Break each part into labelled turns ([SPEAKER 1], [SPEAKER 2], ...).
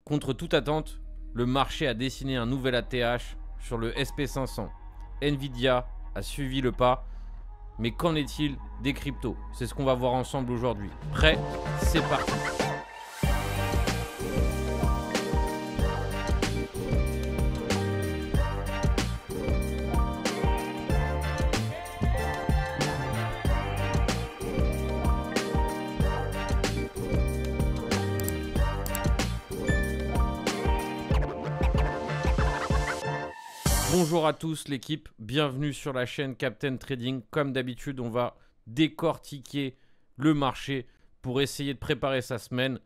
[SPEAKER 1] Contre toute attente, le marché a dessiné un nouvel ATH sur le SP500. Nvidia a suivi le pas, mais qu'en est-il des cryptos? C'est ce qu'on va voir ensemble aujourd'hui. Prêt? C'est parti. Bonjour à tous l'équipe, bienvenue sur la chaîne Captain Trading. Comme d'habitude, on va décortiquer le marché pour essayer de préparer sa semaine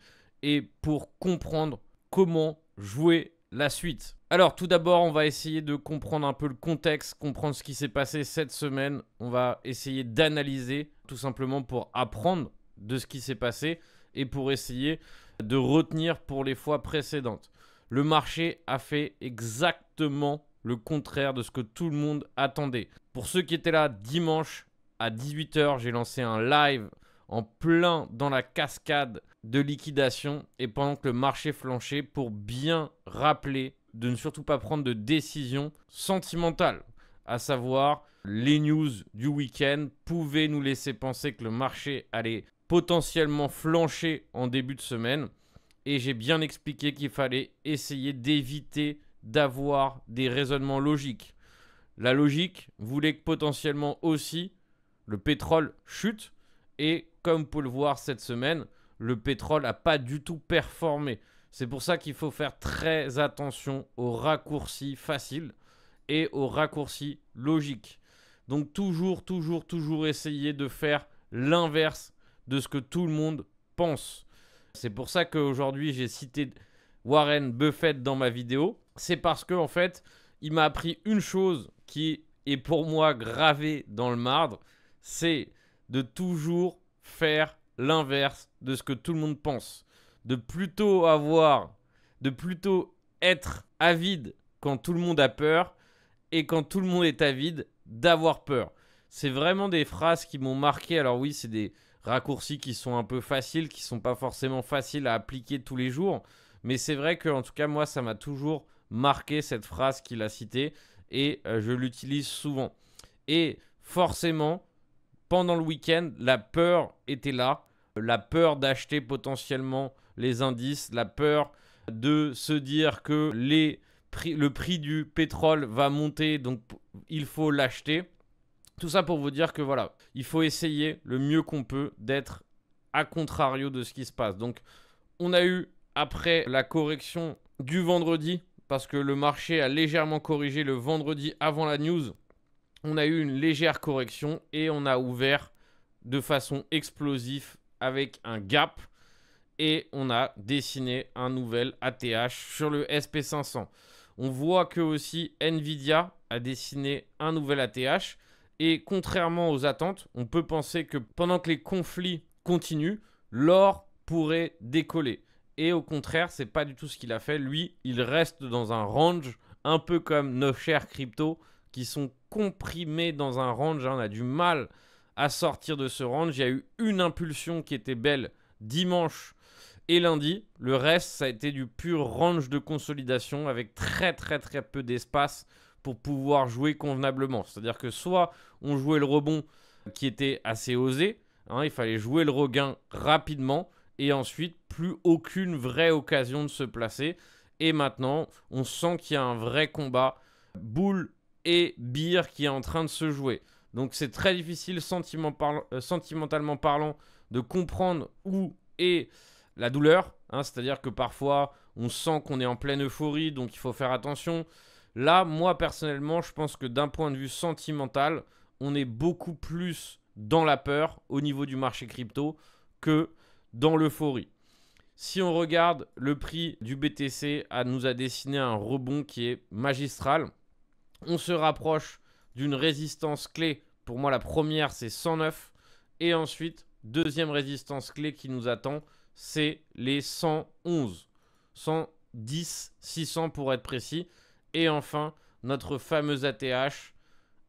[SPEAKER 1] et pour comprendre comment jouer la suite. Alors tout d'abord, on va essayer de comprendre un peu le contexte, comprendre ce qui s'est passé cette semaine. On va essayer d'analyser tout simplement pour apprendre de ce qui s'est passé et pour essayer de retenir pour les fois précédentes. Le marché a fait exactement le contraire de ce que tout le monde attendait. Pour ceux qui étaient là dimanche à 18 h, j'ai lancé un live en plein dans la cascade de liquidation et pendant que le marché flanchait pour bien rappeler de ne surtout pas prendre de décision sentimentale, à savoir les news du week-end pouvaient nous laisser penser que le marché allait potentiellement flancher en début de semaine et j'ai bien expliqué qu'il fallait essayer d'éviter d'avoir des raisonnements logiques. La logique voulait que potentiellement aussi le pétrole chute et comme vous pouvez le voir cette semaine, le pétrole n'a pas du tout performé. C'est pour ça qu'il faut faire très attention aux raccourcis faciles et aux raccourcis logiques. Donc toujours essayer de faire l'inverse de ce que tout le monde pense. C'est pour ça qu'aujourd'hui j'ai cité Warren Buffett dans ma vidéo. C'est parce que en fait, il m'a appris une chose qui est pour moi gravée dans le marbre, c'est de toujours faire l'inverse de ce que tout le monde pense. De plutôt être avide quand tout le monde a peur et quand tout le monde est avide, d'avoir peur. C'est vraiment des phrases qui m'ont marqué. Alors oui, c'est des raccourcis qui sont un peu faciles, qui ne sont pas forcément faciles à appliquer tous les jours. Mais c'est vrai que, en tout cas, moi, ça m'a toujours marqué cette phrase qu'il a citée et je l'utilise souvent. Et forcément, pendant le week-end, la peur était là. La peur d'acheter potentiellement les indices, la peur de se dire que le prix du pétrole va monter, donc il faut l'acheter. Tout ça pour vous dire que voilà, il faut essayer le mieux qu'on peut d'être à contrario de ce qui se passe. Donc, on a eu, après la correction du vendredi, parce que le marché a légèrement corrigé le vendredi avant la news, on a eu une légère correction et on a ouvert de façon explosive avec un gap et on a dessiné un nouvel ATH sur le SP500. On voit que aussi Nvidia a dessiné un nouvel ATH et contrairement aux attentes, on peut penser que pendant que les conflits continuent, l'or pourrait décoller. Et au contraire, c'est pas du tout ce qu'il a fait. Lui, il reste dans un range, un peu comme nos chers cryptos, qui sont comprimés dans un range. On a du mal à sortir de ce range. Il y a eu une impulsion qui était belle dimanche et lundi. Le reste, ça a été du pur range de consolidation avec très peu d'espace pour pouvoir jouer convenablement. C'est-à-dire que soit on jouait le rebond qui était assez osé, hein, il fallait jouer le regain rapidement, et ensuite, plus aucune vraie occasion de se placer. Et maintenant, on sent qu'il y a un vrai combat bull et bear qui est en train de se jouer. Donc, c'est très difficile, sentimentalement parlant, de comprendre où est la douleur. Hein, c'est-à-dire que parfois, on sent qu'on est en pleine euphorie, donc il faut faire attention. Là, moi, personnellement, je pense que d'un point de vue sentimental, on est beaucoup plus dans la peur au niveau du marché crypto que dans l'euphorie. Si on regarde le prix du BTC, nous a dessiné un rebond qui est magistral. On se rapproche d'une résistance clé. Pour moi, la première, c'est 109. Et ensuite, deuxième résistance clé qui nous attend, c'est les 111. 110, 600 pour être précis. Et enfin, notre fameux ATH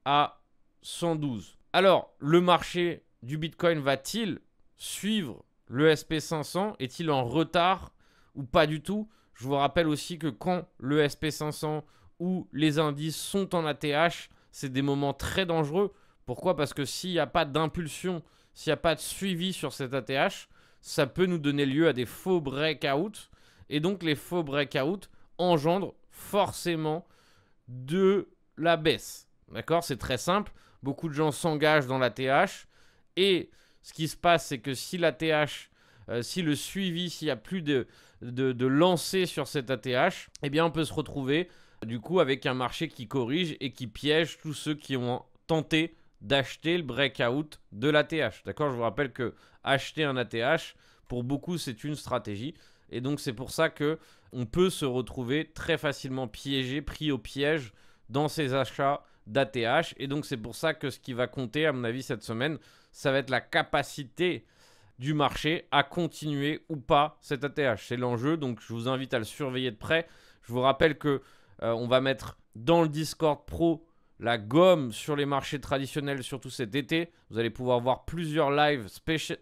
[SPEAKER 1] à 112. Alors, le marché du Bitcoin va-t-il suivre le SP500? Est-il en retard ou pas du tout? Je vous rappelle aussi que quand le SP500 ou les indices sont en ATH, c'est des moments très dangereux. Pourquoi? Parce que s'il n'y a pas d'impulsion, s'il n'y a pas de suivi sur cet ATH, ça peut nous donner lieu à des faux breakouts. Et donc les faux breakouts engendrent forcément de la baisse. D'accord? C'est très simple. Beaucoup de gens s'engagent dans l'ATH. Et ce qui se passe, c'est que si l'ATH, si le suivi, s'il n'y a plus de lancer sur cet ATH, eh bien on peut se retrouver du coup avec un marché qui corrige et qui piège tous ceux qui ont tenté d'acheter le breakout de l'ATH. D'accord? Je vous rappelle que acheter un ATH, pour beaucoup, c'est une stratégie. Et donc, c'est pour ça que on peut se retrouver très facilement piégé, pris au piège dans ces achats d'ATH. Et donc, c'est pour ça que ce qui va compter, à mon avis, cette semaine, ça va être la capacité du marché à continuer ou pas cet ATH. C'est l'enjeu, donc je vous invite à le surveiller de près. Je vous rappelle que on va mettre dans le Discord Pro la gomme sur les marchés traditionnels, surtout cet été. Vous allez pouvoir voir plusieurs lives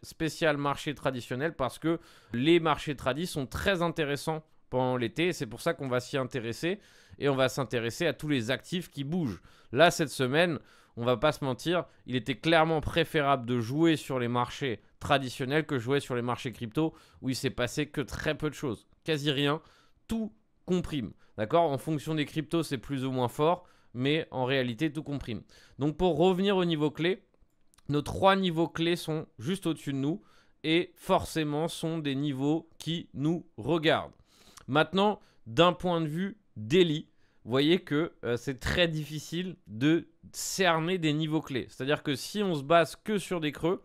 [SPEAKER 1] spécial marché traditionnel parce que les marchés tradis sont très intéressants pendant l'été. C'est pour ça qu'on va s'y intéresser et on va s'intéresser à tous les actifs qui bougent. Là, cette semaine, on va pas se mentir, il était clairement préférable de jouer sur les marchés traditionnels que jouer sur les marchés crypto où il s'est passé que très peu de choses. Quasi rien, tout comprime. D'accord? En fonction des cryptos, c'est plus ou moins fort, mais en réalité, tout comprime. Donc, pour revenir au niveau clé, nos 3 niveaux clés sont juste au-dessus de nous et forcément sont des niveaux qui nous regardent. Maintenant, d'un point de vue daily, vous voyez que c'est très difficile de cerner des niveaux clés. C'est-à-dire que si on se base que sur des creux,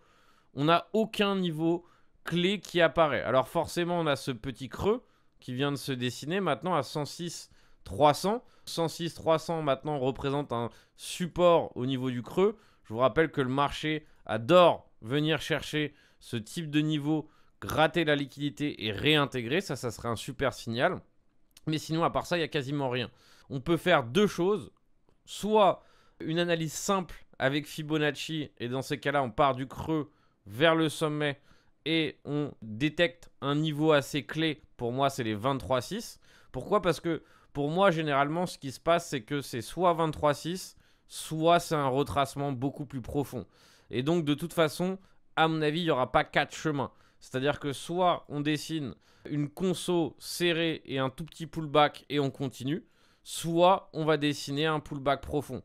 [SPEAKER 1] on n'a aucun niveau clé qui apparaît. Alors forcément, on a ce petit creux qui vient de se dessiner maintenant à 106 300. 106 300 maintenant représente un support au niveau du creux. Je vous rappelle que le marché adore venir chercher ce type de niveau, gratter la liquidité et réintégrer. Ça serait un super signal. Mais sinon, à part ça, il n'y a quasiment rien. On peut faire 2 choses. Soit une analyse simple avec Fibonacci, et dans ces cas-là, on part du creux vers le sommet et on détecte un niveau assez clé. Pour moi, c'est les 23,6. Pourquoi? Parce que pour moi, généralement, ce qui se passe, c'est que c'est soit 23,6, soit c'est un retracement beaucoup plus profond. Et donc, de toute façon, à mon avis, il n'y aura pas 4 chemins. C'est-à-dire que soit on dessine une conso serrée et un tout petit pullback et on continue, soit on va dessiner un pullback profond.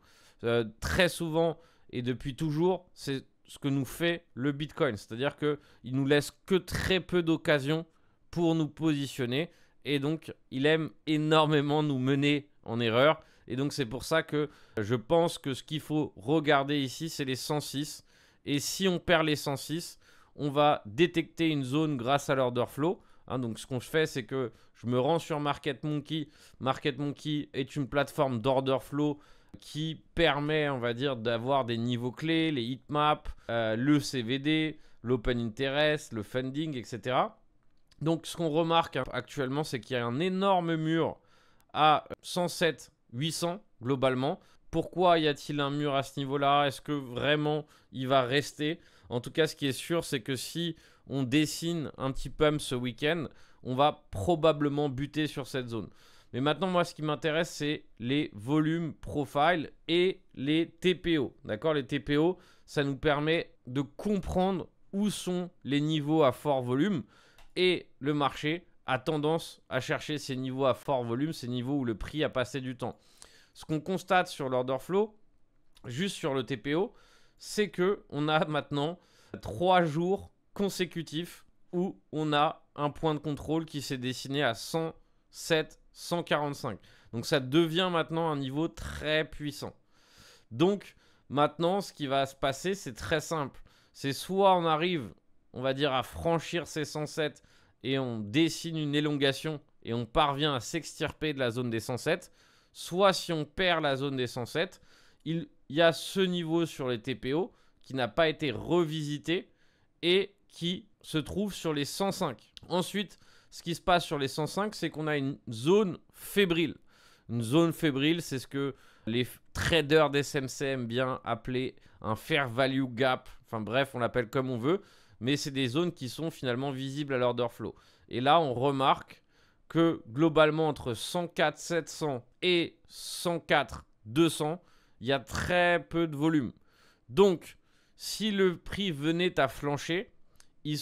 [SPEAKER 1] Très souvent et depuis toujours, c'est ce que nous fait le Bitcoin. C'est-à-dire qu'il nous laisse que très peu d'occasions pour nous positionner. Et donc, il aime énormément nous mener en erreur. Et donc, c'est pour ça que je pense que ce qu'il faut regarder ici, c'est les 106. Et si on perd les 106, on va détecter une zone grâce à l'order flow. Donc, ce qu'on fait, c'est que je me rends sur Market Monkey. Market Monkey est une plateforme d'order flow qui permet, on va dire, d'avoir des niveaux clés, les heatmaps, le CVD, l'open interest, le funding, etc. Donc, ce qu'on remarque actuellement, c'est qu'il y a un énorme mur à 107 800 globalement. Pourquoi y a-t-il un mur à ce niveau-là? Est-ce que vraiment il va rester? En tout cas, ce qui est sûr, c'est que si on dessine un petit pump ce week-end, on va probablement buter sur cette zone. Mais maintenant, moi, ce qui m'intéresse, c'est les volumes profile et les TPO. D'accord? Les TPO, ça nous permet de comprendre où sont les niveaux à fort volume. Et le marché a tendance à chercher ces niveaux à fort volume, ces niveaux où le prix a passé du temps. Ce qu'on constate sur l'order flow, juste sur le TPO, c'est qu'on a maintenant 3 jours consécutifs où on a un point de contrôle qui s'est dessiné à 107, 145. Donc ça devient maintenant un niveau très puissant. Donc maintenant, ce qui va se passer, c'est très simple. C'est soit on arrive, on va dire, à franchir ces 107 et on dessine une élongation et on parvient à s'extirper de la zone des 107. Soit si on perd la zone des 107, il y a ce niveau sur les TPO qui n'a pas été revisité et qui se trouve sur les 105. Ensuite, ce qui se passe sur les 105, c'est qu'on a une zone fébrile. Une zone fébrile, c'est ce que les traders d'SMC aiment bien appeler un fair value gap. Enfin bref, on l'appelle comme on veut. Mais c'est des zones qui sont finalement visibles à l'order flow. Et là, on remarque que globalement entre 104 700 et 104 200, il y a très peu de volume. Donc, si le prix venait à flancher, il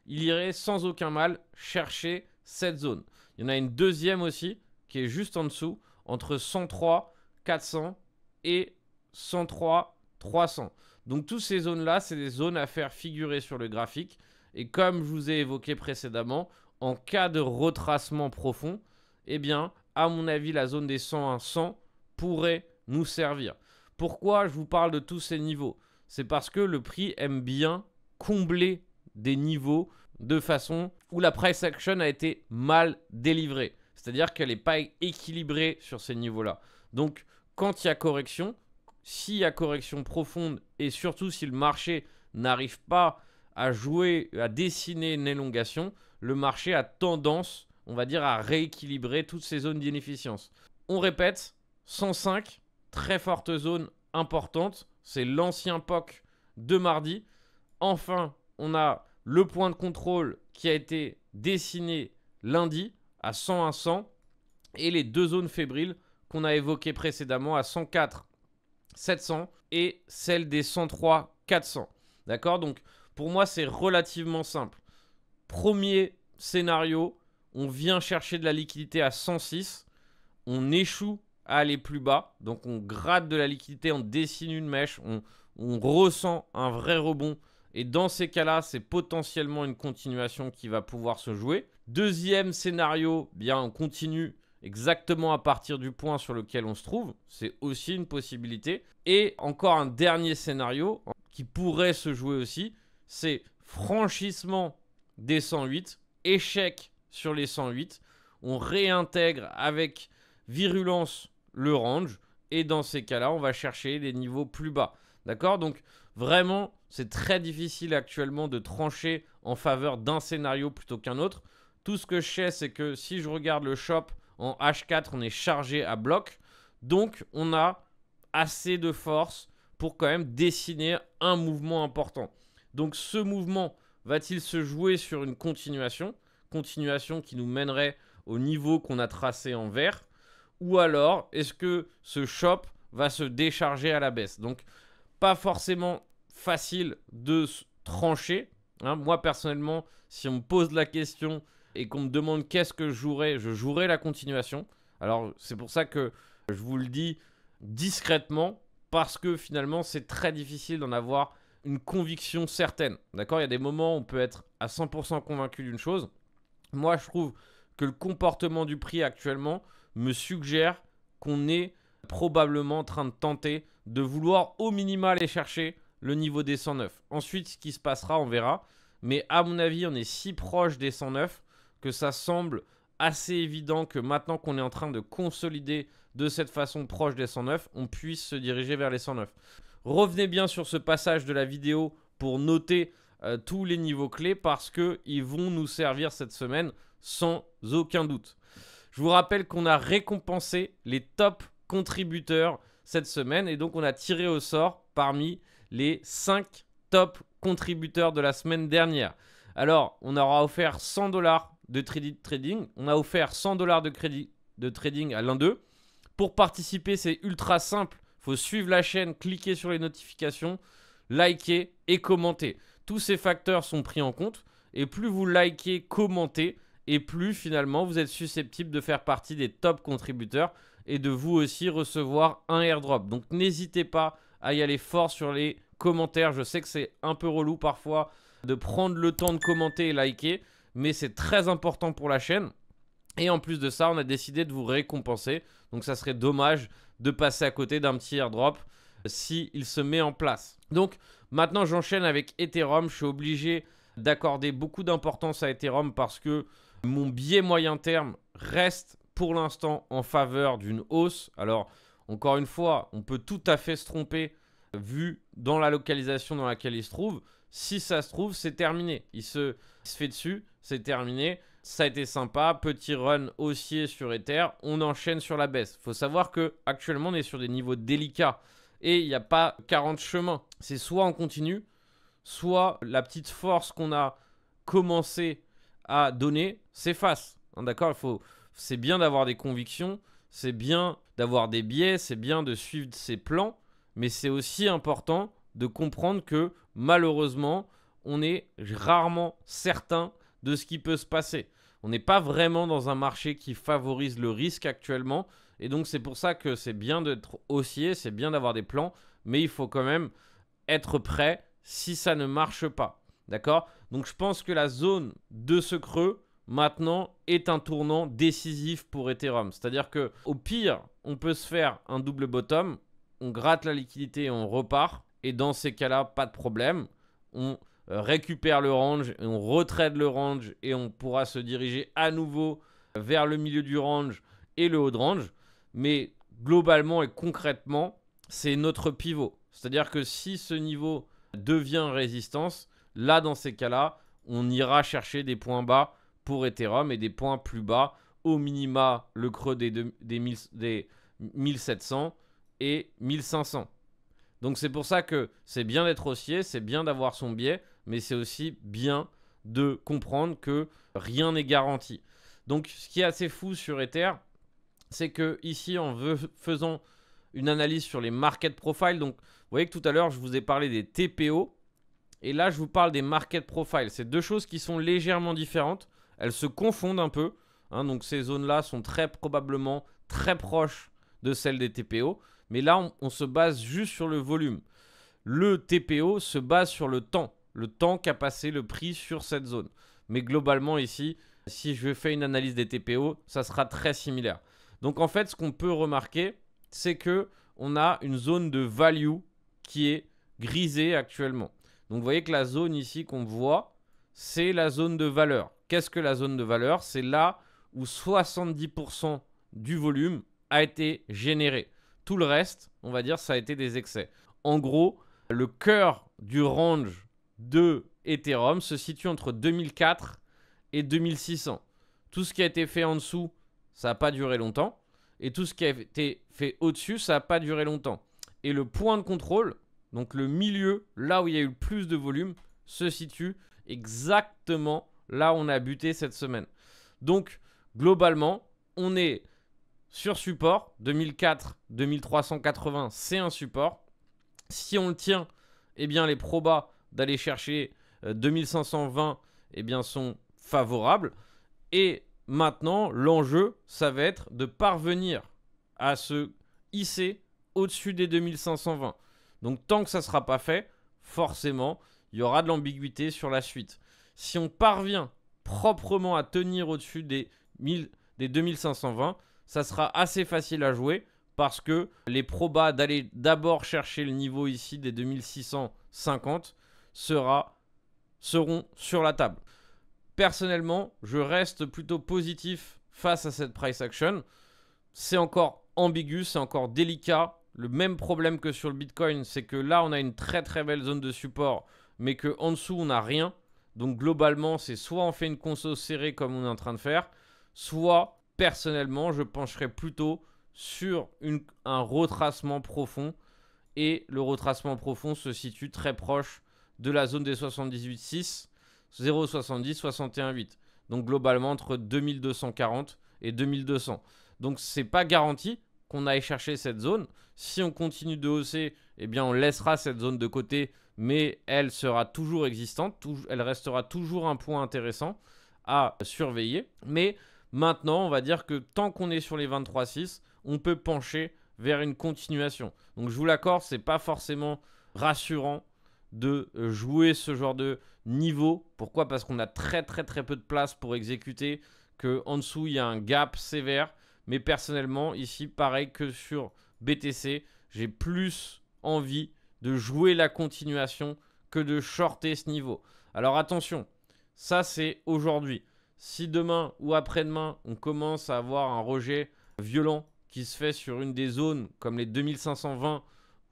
[SPEAKER 1] irait sans aucun mal chercher cette zone. Il y en a une deuxième aussi qui est juste en dessous, entre 103 400 et 103 300. Donc toutes ces zones-là, c'est des zones à faire figurer sur le graphique. Et comme je vous ai évoqué précédemment, en cas de retracement profond, eh bien, à mon avis, la zone des 101 100 pourrait nous servir. Pourquoi je vous parle de tous ces niveaux? C'est parce que le prix aime bien combler des niveaux de façon où la price action a été mal délivrée. C'est-à-dire qu'elle n'est pas équilibrée sur ces niveaux-là. Donc, quand il y a correction, s'il y a correction profonde et surtout si le marché n'arrive pas à jouer, à dessiner une élongation, le marché a tendance, on va dire, à rééquilibrer toutes ces zones d'inefficience. On répète, 105, très forte zone importante, c'est l'ancien POC de mardi. Enfin, on a le point de contrôle qui a été dessiné lundi à 101 100 et les deux zones fébriles qu'on a évoquées précédemment à 104 700 et celle des 103 400. D'accord? Donc, pour moi, c'est relativement simple. Premier scénario, on vient chercher de la liquidité à 106. On échoue à aller plus bas. Donc, on gratte de la liquidité, on dessine une mèche, on ressent un vrai rebond. Et dans ces cas-là, c'est potentiellement une continuation qui va pouvoir se jouer. Deuxième scénario, bien, on continue exactement à partir du point sur lequel on se trouve. C'est aussi une possibilité. Et encore un dernier scénario qui pourrait se jouer aussi, c'est franchissement des 108, échec sur les 108. On réintègre avec virulence le range. Et dans ces cas-là, on va chercher des niveaux plus bas. D'accord? Donc, vraiment, c'est très difficile actuellement de trancher en faveur d'un scénario plutôt qu'un autre. Tout ce que je sais, c'est que si je regarde le shop en H4, on est chargé à bloc. Donc, on a assez de force pour quand même dessiner un mouvement important. Donc, ce mouvement va-t-il se jouer sur une continuation? Continuation qui nous mènerait au niveau qu'on a tracé en vert. Ou alors, est-ce que ce shop va se décharger à la baisse? Donc, pas forcément facile de trancher. Hein. Moi, personnellement, si on me pose la question et qu'on me demande qu'est-ce que je jouerai la continuation. Alors, c'est pour ça que je vous le dis discrètement, parce que finalement, c'est très difficile d'en avoir une conviction certaine. D'accord? Il y a des moments où on peut être à 100% convaincu d'une chose. Moi, je trouve que le comportement du prix actuellement me suggère qu'on est probablement en train de tenter de vouloir au minima aller chercher le niveau des 109. Ensuite, ce qui se passera, on verra. Mais à mon avis, on est si proche des 109 que ça semble assez évident que maintenant qu'on est en train de consolider de cette façon proche des 109, on puisse se diriger vers les 109. Revenez bien sur ce passage de la vidéo pour noter tous les niveaux clés parce qu'ils vont nous servir cette semaine sans aucun doute. Je vous rappelle qu'on a récompensé les top contributeurs cette semaine et donc on a tiré au sort parmi les 5 top contributeurs de la semaine dernière. Alors, on aura offert 100 $ de trading, on a offert 100 $ de crédit de trading à l'un d'eux. Pour participer, c'est ultra simple. Il faut suivre la chaîne, cliquer sur les notifications, liker et commenter. Tous ces facteurs sont pris en compte et plus vous likez, commentez, et plus finalement vous êtes susceptible de faire partie des top contributeurs et de vous aussi recevoir un airdrop. Donc n'hésitez pas à y aller fort sur les commentaires. Je sais que c'est un peu relou parfois de prendre le temps de commenter et liker, mais c'est très important pour la chaîne. Et en plus de ça, on a décidé de vous récompenser. Donc ça serait dommage de passer à côté d'un petit airdrop s'il se met en place. Donc maintenant j'enchaîne avec Ethereum. Je suis obligé d'accorder beaucoup d'importance à Ethereum parce que mon biais moyen terme reste pour l'instant en faveur d'une hausse. Alors, encore une fois, on peut tout à fait se tromper vu dans la localisation dans laquelle il se trouve. Si ça se trouve, c'est terminé. Il se fait dessus, c'est terminé. Ça a été sympa. Petit run haussier sur Ether. On enchaîne sur la baisse. Il faut savoir qu'actuellement, on est sur des niveaux délicats et il n'y a pas 40 chemins. C'est soit on continue, soit la petite force qu'on a commencé à donner s'efface. Hein, d'accord, c'est bien d'avoir des convictions, c'est bien d'avoir des biais, c'est bien de suivre ses plans, mais c'est aussi important de comprendre que malheureusement, on est rarement certain de ce qui peut se passer. On n'est pas vraiment dans un marché qui favorise le risque actuellement, et donc c'est pour ça que c'est bien d'être haussier, c'est bien d'avoir des plans, mais il faut quand même être prêt si ça ne marche pas. D'accord? Donc je pense que la zone de ce creux, maintenant, est un tournant décisif pour Ethereum. C'est-à-dire qu'au pire, on peut se faire un double bottom, on gratte la liquidité et on repart. Et dans ces cas-là, pas de problème. On récupère le range, et on retrade le range et on pourra se diriger à nouveau vers le milieu du range et le haut de range. Mais globalement et concrètement, c'est notre pivot. C'est-à-dire que si ce niveau devient résistance, là, dans ces cas-là, on ira chercher des points bas pour Ethereum et des points plus bas, au minima le creux des 1700 et 1500. Donc c'est pour ça que c'est bien d'être haussier, c'est bien d'avoir son biais, mais c'est aussi bien de comprendre que rien n'est garanti. Donc ce qui est assez fou sur Ether, c'est que ici en faisant une analyse sur les market profiles, donc vous voyez que tout à l'heure je vous ai parlé des TPO, et là je vous parle des market profiles. C'est deux choses qui sont légèrement différentes, elles se confondent un peu, hein, donc ces zones-là sont très probablement très proches de celles des TPO, mais là on se base juste sur le volume. Le TPO se base sur le temps qu'a passé le prix sur cette zone. Mais globalement ici, si je fais une analyse des TPO, ça sera très similaire. Donc en fait, ce qu'on peut remarquer, c'est que on a une zone de value qui est grisée actuellement. Donc vous voyez que la zone ici qu'on voit, c'est la zone de valeur. Qu'est-ce que la zone de valeur? C'est là où 70% du volume a été généré. Tout le reste, on va dire, ça a été des excès. En gros, le cœur du range de Ethereum se situe entre 2004 et 2600. Tout ce qui a été fait en dessous, ça n'a pas duré longtemps. Et tout ce qui a été fait au-dessus, ça n'a pas duré longtemps. Et le point de contrôle, donc le milieu, là où il y a eu le plus de volume, se situe exactement là où on a buté cette semaine. Donc, globalement, on est sur support. 2004, 2380, c'est un support. Si on le tient, eh bien, les probas d'aller chercher 2520 eh bien, sont favorables. Et maintenant, l'enjeu, ça va être de parvenir à se hisser au-dessus des 2520. Donc, tant que ça ne sera pas fait, forcément, il y aura de l'ambiguïté sur la suite. Si on parvient proprement à tenir au-dessus des 2520, ça sera assez facile à jouer parce que les probas d'aller d'abord chercher le niveau ici des 2650 seront sur la table. Personnellement, je reste plutôt positif face à cette price action. C'est encore ambigu, c'est encore délicat. Le même problème que sur le Bitcoin, c'est que là, on a une très très belle zone de support, mais qu'en dessous, on n'a rien. Donc globalement, c'est soit on fait une conso serrée comme on est en train de faire, soit personnellement, je pencherai plutôt sur un retracement profond. Et le retracement profond se situe très proche de la zone des 78,6, 0,70, 61,8. Donc globalement entre 2240 et 2200. Donc c'est pas garanti qu'on aille chercher cette zone. Si on continue de hausser, eh bien on laissera cette zone de côté, mais elle sera toujours existante. Elle restera toujours un point intéressant à surveiller. Mais maintenant, on va dire que tant qu'on est sur les 23,6, on peut pencher vers une continuation. Donc je vous l'accorde, c'est pas forcément rassurant de jouer ce genre de niveau. Pourquoi? Parce qu'on a très peu de place pour exécuter, qu'en dessous il y a un gap sévère. Mais personnellement, ici, pareil que sur BTC, j'ai plus envie de jouer la continuation que de shorter ce niveau. Alors attention, ça c'est aujourd'hui. Si demain ou après-demain, on commence à avoir un rejet violent qui se fait sur une des zones comme les 2520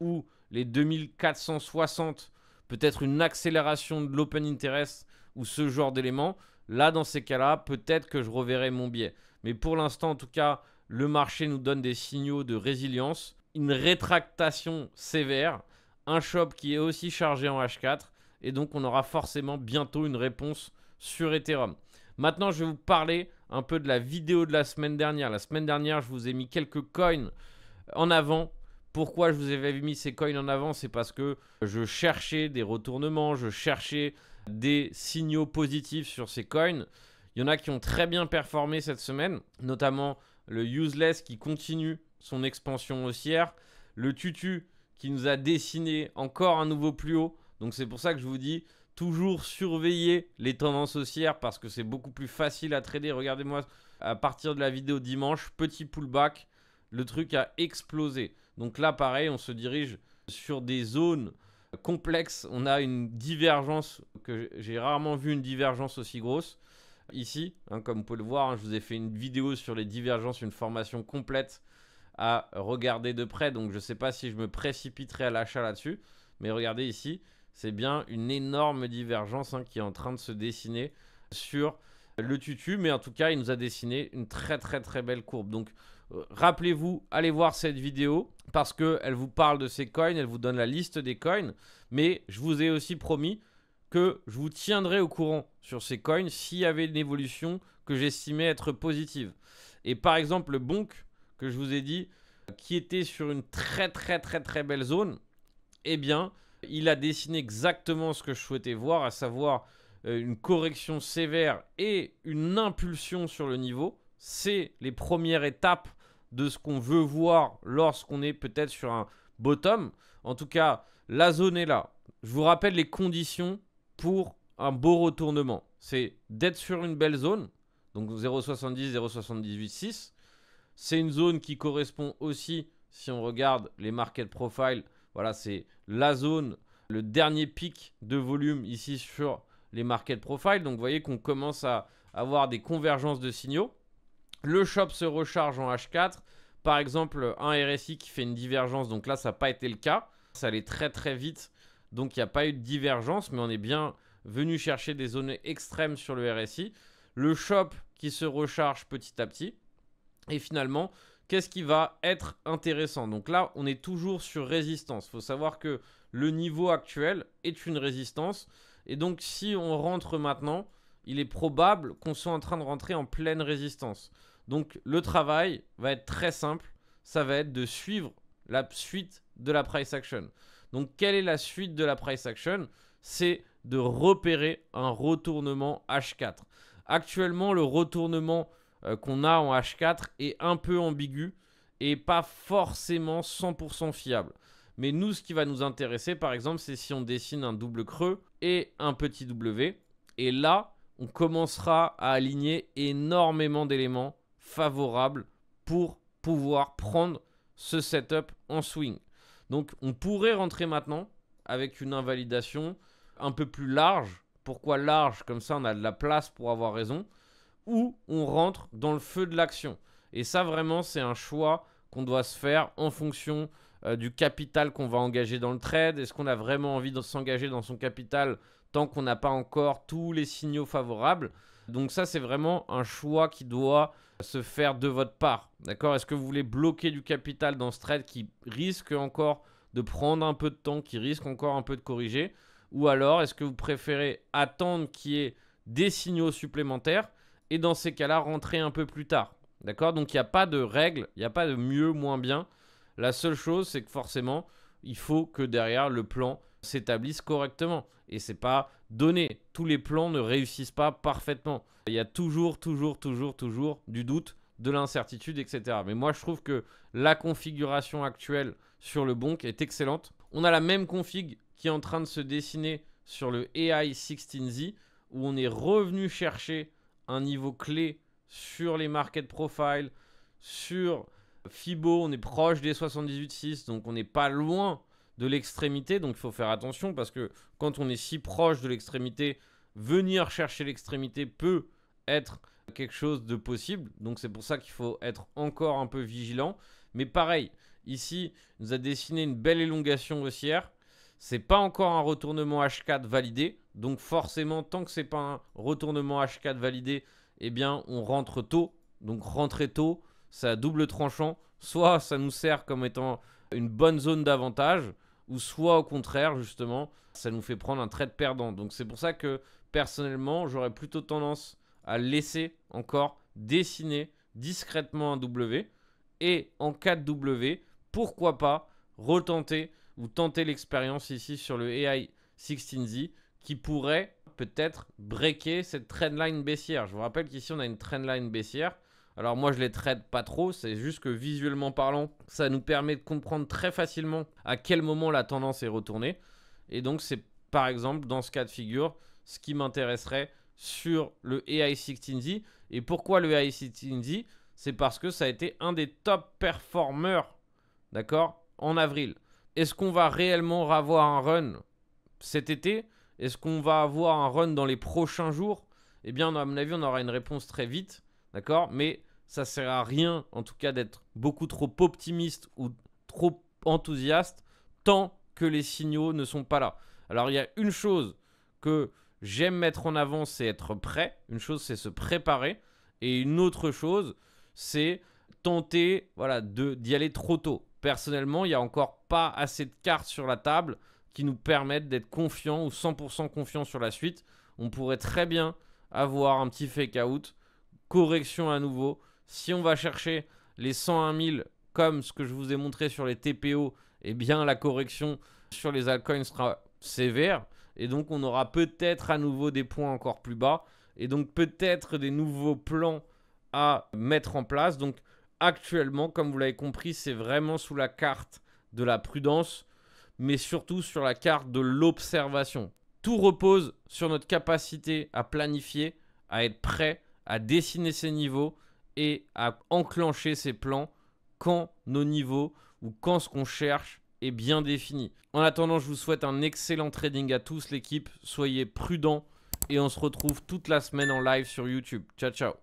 [SPEAKER 1] ou les 2460, peut-être une accélération de l'open interest ou ce genre d'éléments, là dans ces cas-là, peut-être que je reverrai mon biais. Mais pour l'instant, en tout cas, le marché nous donne des signaux de résilience, une rétractation sévère, un shop qui est aussi chargé en H4 et donc on aura forcément bientôt une réponse sur Ethereum. Maintenant, je vais vous parler un peu de la vidéo de la semaine dernière. La semaine dernière, je vous ai mis quelques coins en avant. Pourquoi je vous avais mis ces coins en avant? C'est parce que je cherchais des retournements, je cherchais des signaux positifs sur ces coins. Il y en a qui ont très bien performé cette semaine, notamment le Useless qui continue son expansion haussière, le Tutu qui nous a dessiné encore un nouveau plus haut. Donc c'est pour ça que je vous dis, toujours surveiller les tendances haussières parce que c'est beaucoup plus facile à trader. Regardez-moi, à partir de la vidéo dimanche, petit pullback, le truc a explosé. Donc là, pareil, on se dirige sur des zones complexes. On a une divergence, que j'ai rarement vu une divergence aussi grosse. Ici, hein, comme vous pouvez le voir, hein, je vous ai fait une vidéo sur les divergences, une formation complète à regarder de près. Donc je ne sais pas si je me précipiterai à l'achat là-dessus. Mais regardez ici, c'est bien une énorme divergence qui est en train de se dessiner sur le tutu. Mais en tout cas, il nous a dessiné une très belle courbe. Donc rappelez-vous, allez voir cette vidéo parce qu'elle vous parle de ces coins, elle vous donne la liste des coins. Mais je vous ai aussi promis que je vous tiendrai au courant sur ces coins s'il y avait une évolution que j'estimais être positive. Et par exemple, le Bonk que je vous ai dit, qui était sur une très belle zone, eh bien, il a dessiné exactement ce que je souhaitais voir, à savoir une correction sévère et une impulsion sur le niveau. C'est les premières étapes de ce qu'on veut voir lorsqu'on est peut-être sur un bottom. En tout cas, la zone est là. Je vous rappelle les conditions pour un beau retournement. C'est d'être sur une belle zone, donc 0,70, 0,78,6. C'est une zone qui correspond aussi, si on regarde les market profiles, voilà, c'est la zone, le dernier pic de volume ici sur les market profiles. Donc vous voyez qu'on commence à avoir des convergences de signaux. Le shop se recharge en H4. Par exemple, un RSI qui fait une divergence. Donc là, ça n'a pas été le cas. Ça allait très vite. Donc il n'y a pas eu de divergence. Mais on est bien venu chercher des zones extrêmes sur le RSI. Le shop qui se recharge petit à petit. Et finalement, qu'est-ce qui va être intéressant? Donc là, on est toujours sur résistance. Il faut savoir que le niveau actuel est une résistance. Et donc, si on rentre maintenant, il est probable qu'on soit en train de rentrer en pleine résistance. Donc, le travail va être très simple. Ça va être de suivre la suite de la price action. Donc, quelle est la suite de la price action? C'est de repérer un retournement H4. Actuellement, le retournement qu'on a en H4 est un peu ambigu et pas forcément 100% fiable. Mais nous, ce qui va nous intéresser, par exemple, c'est si on dessine un double creux et un petit W. Et là, on commencera à aligner énormément d'éléments favorables pour pouvoir prendre ce setup en swing. Donc, on pourrait rentrer maintenant avec une invalidation un peu plus large. Pourquoi large? Comme ça, on a de la place pour avoir raison. Ou on rentre dans le feu de l'action. Et ça, vraiment, c'est un choix qu'on doit se faire en fonction du capital qu'on va engager dans le trade. Est-ce qu'on a vraiment envie de s'engager dans son capital tant qu'on n'a pas encore tous les signaux favorables? Donc ça, c'est vraiment un choix qui doit se faire de votre part. D'accord? Est-ce que vous voulez bloquer du capital dans ce trade qui risque encore de prendre un peu de temps, qui risque encore un peu de corriger? Ou alors, est-ce que vous préférez attendre qu'il y ait des signaux supplémentaires et dans ces cas-là, rentrer un peu plus tard? D'accord? Donc, il n'y a pas de règle, il n'y a pas de mieux, moins bien. La seule chose, c'est que forcément, il faut que derrière, le plan s'établisse correctement. Et ce n'est pas donné. Tous les plans ne réussissent pas parfaitement. Il y a toujours du doute, de l'incertitude, etc. Mais moi, je trouve que la configuration actuelle sur le Bonk est excellente. On a la même config qui est en train de se dessiner sur le AI16Z où on est revenu chercher un niveau clé sur les market profiles, sur Fibo, on est proche des 78,6, donc on n'est pas loin de l'extrémité. Donc il faut faire attention parce que quand on est si proche de l'extrémité, venir chercher l'extrémité peut être quelque chose de possible. Donc c'est pour ça qu'il faut être encore un peu vigilant. Mais pareil, ici, il nous a dessiné une belle élongation haussière. C'est pas encore un retournement H4 validé. Donc forcément, tant que c'est pas un retournement H4 validé, eh bien on rentre tôt. Donc rentrer tôt, c'est à double tranchant. Soit ça nous sert comme étant une bonne zone d'avantage, ou soit au contraire, justement, ça nous fait prendre un trade perdant. Donc c'est pour ça que personnellement, j'aurais plutôt tendance à laisser encore dessiner discrètement un W. Et en cas de W, pourquoi pas retenter ou tenter l'expérience ici sur le AI 16Z qui pourrait peut-être breaker cette trendline baissière. Je vous rappelle qu'ici on a une trendline baissière. Alors moi je les trade pas trop, c'est juste que visuellement parlant, ça nous permet de comprendre très facilement à quel moment la tendance est retournée. Et donc c'est par exemple dans ce cas de figure ce qui m'intéresserait sur le AI 16Z. Et pourquoi le AI 16Z? C'est parce que ça a été un des top performeurs, d'accord, en avril. Est-ce qu'on va réellement avoir un run cet été? Est-ce qu'on va avoir un run dans les prochains jours? Eh bien, à mon avis, on aura une réponse très vite, d'accord? Mais ça ne sert à rien, en tout cas, d'être beaucoup trop optimiste ou trop enthousiaste tant que les signaux ne sont pas là. Alors, il y a une chose que j'aime mettre en avant, c'est être prêt. Une chose, c'est se préparer. Et une autre chose, c'est tenter d'y aller trop tôt. Personnellement, il n'y a encore pas assez de cartes sur la table qui nous permettent d'être confiants ou 100% confiants sur la suite. On pourrait très bien avoir un petit fake out, correction à nouveau. Si on va chercher les 101 000 comme ce que je vous ai montré sur les TPO, eh bien la correction sur les altcoins sera sévère. Et donc on aura peut-être à nouveau des points encore plus bas. Et donc peut-être des nouveaux plans à mettre en place. Donc actuellement, comme vous l'avez compris, c'est vraiment sous la carte de la prudence, mais surtout sur la carte de l'observation. Tout repose sur notre capacité à planifier, à être prêt, à dessiner ses niveaux et à enclencher ses plans quand nos niveaux ou quand ce qu'on cherche est bien défini. En attendant, je vous souhaite un excellent trading à tous l'équipe. Soyez prudents et on se retrouve toute la semaine en live sur YouTube. Ciao, ciao.